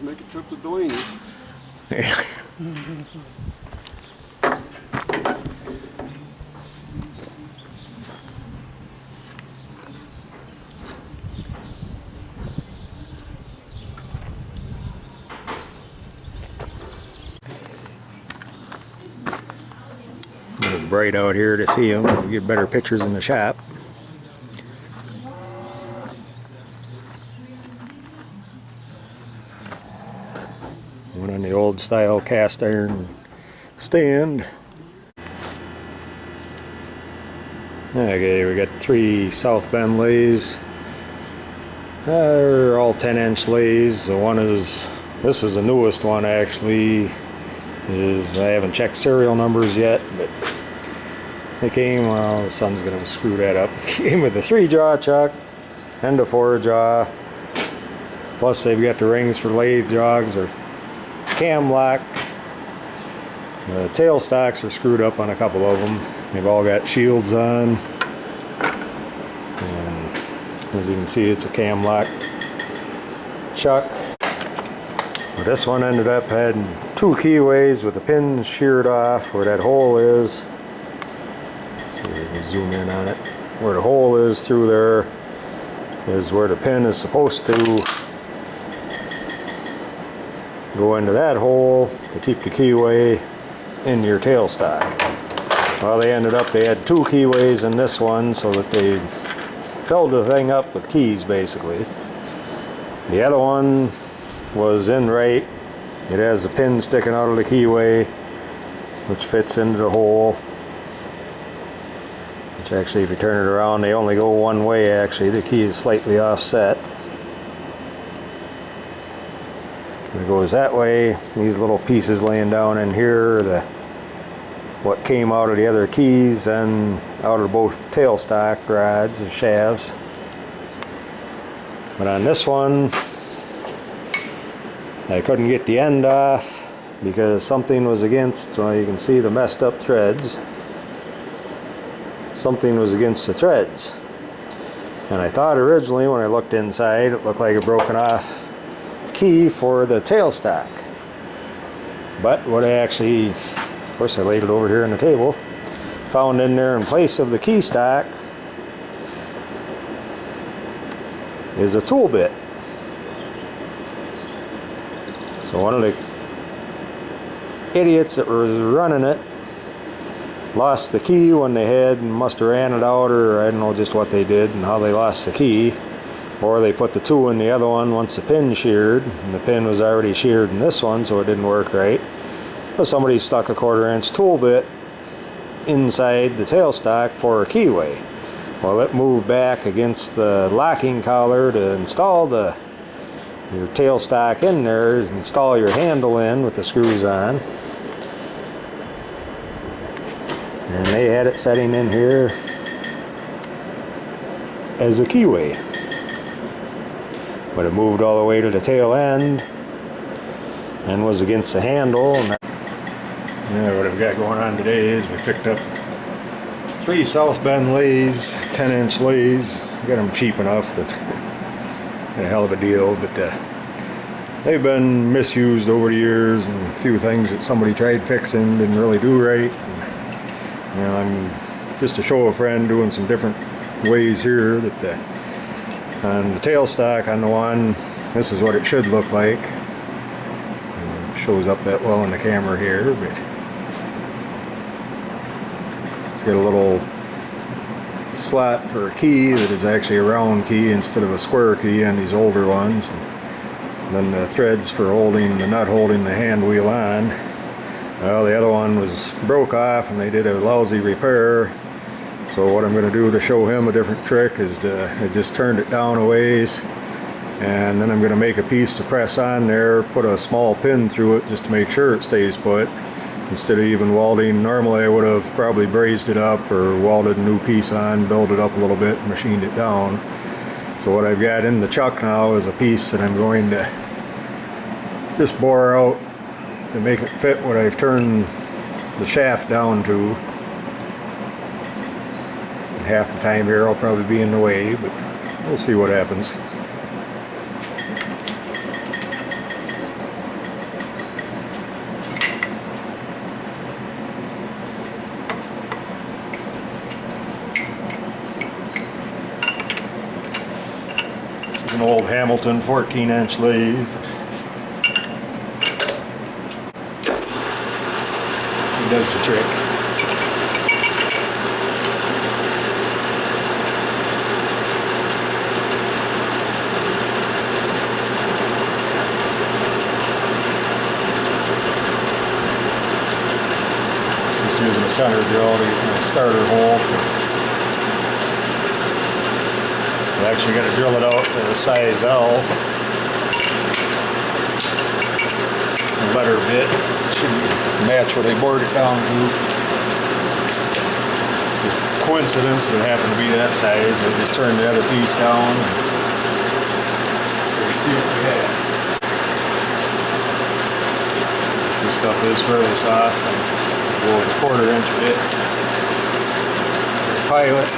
Just make a trip to Delaney's. Yeah. It's bright out here to see them. We'll get better pictures in the shop. One on the old style cast iron stand. Okay, we got 3 South Bend Lathes. They're all 10-inch lathes. The one is, this is the newest one actually. I haven't checked serial numbers yet, but they came, well, the sun's gonna screw that up. Came with a 3-jaw chuck and a 4-jaw. Plus they've got the rings for lathe jogs or cam lock. The tail stocks are screwed up on a couple of them. They've all got shields on. And as you can see, it's a cam lock chuck. But this one ended up having 2 keyways with the pins sheared off where that hole is. So we can zoom in on it. Where the hole is through there is where the pin is supposed to go into that hole to keep the keyway in your tailstock. Well, they had 2 keyways in this one so that they filled the thing up with keys basically. The other one was in right. It has a pin sticking out of the keyway which fits into the hole. Which actually, if you turn it around, they only go one way actually. The key is slightly offset. It goes that way. These little pieces laying down in here are what came out of the other keys and out of both tailstock rods and shafts. But on this one, I couldn't get the end off because something was against, well, you can see the messed up threads. Something was against the threads. And I thought originally when I looked inside, it looked like a broken off key for the tailstock. But what I actually, of course I laid it over here on the table, found in there in place of the key stock is a tool bit. So one of the idiots that was running it lost the key when they had and must have ran it out, or I don't know just what they did and how they lost the key. Or they put the 2 in the other one once the pin sheared, and the pin was already sheared in this one, so it didn't work right. But somebody stuck a 1/4-inch tool bit inside the tailstock for a keyway. Well, it moved back against the locking collar to install your tailstock in there, install your handle in with the screws on. And they had it setting in here as a keyway. But it moved all the way to the tail end and was against the handle. And what I've got going on today is we picked up 3 South Bend Lathes, 10-inch lathes. Got them cheap enough that a hell of a deal, but they've been misused over the years, and a few things that somebody tried fixing didn't really do right. And, I'm just to show a friend doing some different ways here that on the tailstock on the one, this is what it should look like. It shows up that well in the camera here, but it's got a little slot for a key that is actually a round key instead of a square key on these older ones. And then the threads for holding the nut holding the hand wheel on. Well, the other one was broke off and they did a lousy repair. So what I'm going to do to show him a different trick is I just turned it down a ways, and then I'm going to make a piece to press on there, put a small pin through it just to make sure it stays put, instead of even welding. Normally I would have probably brazed it up or welded a new piece on, built it up a little bit, and machined it down. So what I've got in the chuck now is a piece that I'm going to just bore out to make it fit what I've turned the shaft down to. Half the time here I'll probably be in the way, but we'll see what happens. An old Hamilton 14-inch lathe. It does the trick. Just using a center drill to get my starter hole. I actually got to drill it out to the size L. A letter bit should match what I bored it down to. Just coincidence that it happened to be that size. I just turned the other piece down. Let's see what we have. This stuff is fairly soft. Go with a 1/4 inch bit. Pilot.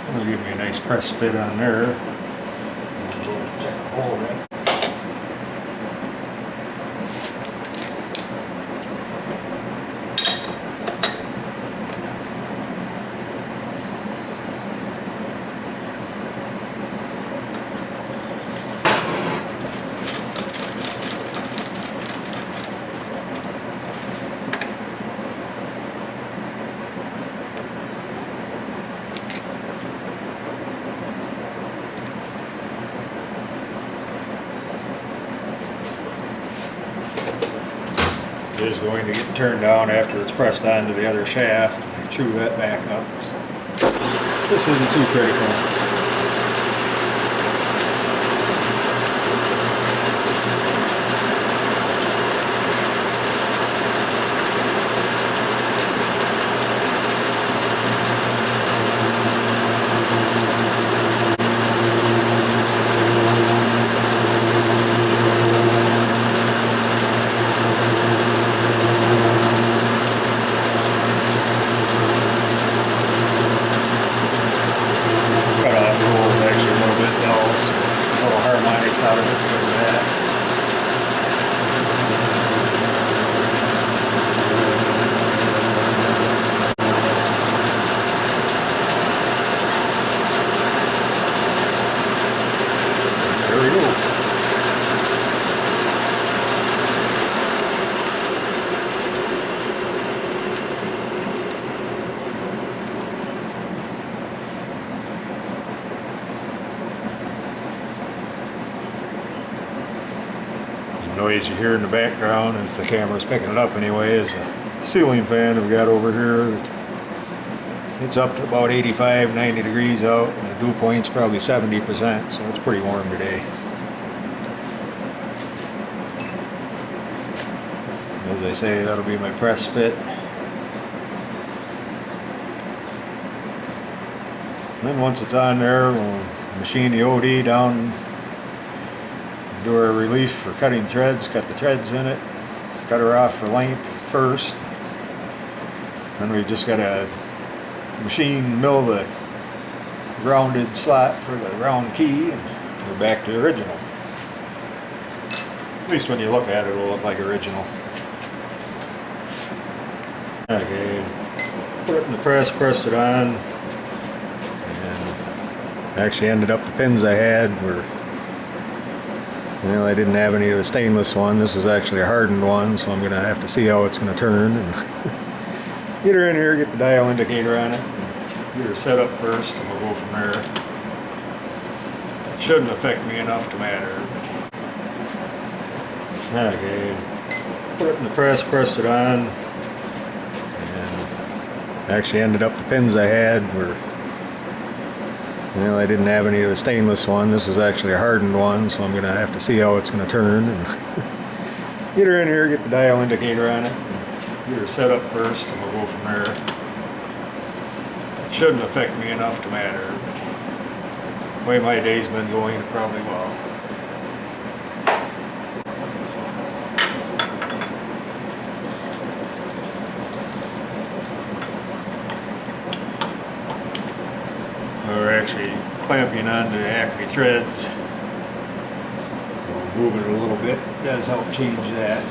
It'll give me a nice press fit on there. Check the hole in. Is going to get turned down after it's pressed onto the other shaft. True that back up. This isn't too critical. Out of it because of that. There we go. Noise you hear in the background, and if the camera's picking it up anyway, is the ceiling fan we've got over here. It's up to about 85, 90 degrees out, and the dew point's probably 70%, so it's pretty warm today. As I say, that'll be my press fit. Then once it's on there, we'll machine the OD down, do our relief for cutting threads, cut the threads in it, cut her off for length first. Then we just gotta mill the rounded slot for the round key, and we're back to original. At least when you look at it, it'll look like original. Okay, put it in the press, pressed it on, and actually ended up the pins I had were, well, I didn't have any of the stainless one. This is actually a hardened one, so I'm gonna have to see how it's gonna turn and get her in here, get the dial indicator on it, get her set up first, and we'll go from there. It shouldn't affect me enough to matter. Okay, put it in the press, pressed it on, and actually ended up the pins I had were, well, I didn't have any of the stainless one. This is actually a hardened one, so I'm gonna have to see how it's gonna turn and get her in here, get the dial indicator on it, get her set up first, and we'll go from there. It shouldn't affect me enough to matter, but the way my day's been going, it probably will. We're actually clamping on the Acme threads. Moving it a little bit does help change that.